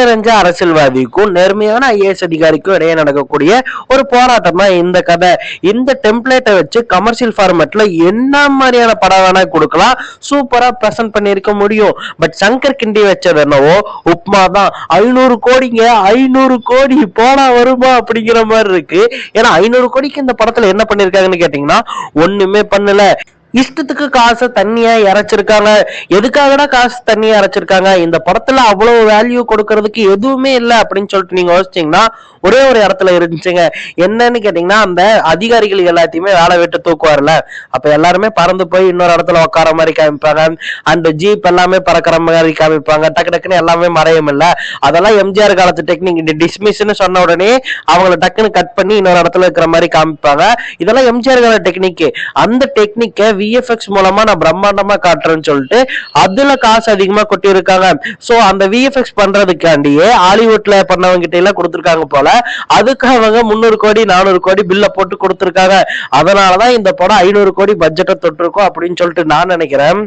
கண்ணறிஞ்ச அரசியல்வாதிக்கும் நேர்மையான ஐஏஎஸ் அதிகாரிக்கும் இடையே நடக்கக்கூடிய ஒரு போராட்டம் தான் இந்த கதை. இந்த டெம்ப்ளேட்டை வச்சு கமர்ஷியல் ஃபார்மேட்ல என்ன மாதிரியான படம் வேணா கொடுக்கலாம், சூப்பரா பிரசன்ட் பண்ணிருக்க முடியும். பட் சங்கர் கிண்டி வச்சது என்னவோ உப்மா தான். 500 கோடிங்க, 500 கோடி போனா வருமா அப்படிங்கிற மாதிரி இருக்கு. ஏன்னா 500 கோடிக்கு இந்த படத்துல என்ன பண்ணிருக்காங்கன்னு கேட்டீங்கன்னா ஒண்ணுமே பண்ணல. இஷ்டத்துக்கு காசை தண்ணியா இறைச்சிருக்காங்க. எதுக்காகடா காசு தண்ணியா இறைச்சிருக்காங்க? இந்த படத்துல அவ்வளவு வேல்யூ கொடுக்கறதுக்கு எதுவுமே இல்லை அப்படின்னு சொல்லிட்டு நீங்க யோசிச்சீங்கன்னா ஒரே ஒரு இடத்துல இருந்துச்சுங்க. என்னன்னு கேட்டீங்கன்னா அந்த அதிகாரிகள் எல்லாத்தையுமே வேலை விட்டு தூக்குவார்ல, அப்ப எல்லாருமே பறந்து போய் இன்னொரு இடத்துல உட்கார மாதிரி காமிப்பாங்க. அந்த ஜீப் எல்லாமே பறக்கிற மாதிரி காமிப்பாங்க. டக்கு டக்குன்னு எல்லாமே மறையும் இல்ல. அதெல்லாம் எம்ஜிஆர் காலத்து டெக்னிக். டிஸ்மிஸ்ன்னு சொன்ன உடனே அவங்களை டக்குன்னு கட் பண்ணி இன்னொரு இடத்துல இருக்கிற மாதிரி காமிப்பாங்க. இதெல்லாம் எம்ஜிஆர் கால டெக்னிக். அந்த டெக்னிக்கை விஎஃப்எக்ஸ் மூலமா நான் பிரம்மாண்டமா காட்டுறேன்னு சொல்லிட்டு அதுல காசு அதிகமா கொட்டி இருக்காங்க. சோ அந்த விஎஃப்எக்ஸ் பண்றதுக்காண்டியே ஹாலிவுட்ல பண்ணவங்க கிட்ட எல்லாம் கொடுத்திருக்காங்க போல. அதுக்கு அவங்க 300 கோடி 400 கோடி பில்ல போட்டு கொடுத்திருக்காங்க. அதனாலதான் இந்த படம் 500 கோடி பட்ஜெட்டை தொட்டிருக்கும் அப்படின்னு சொல்லிட்டு நான் நினைக்கிறேன்.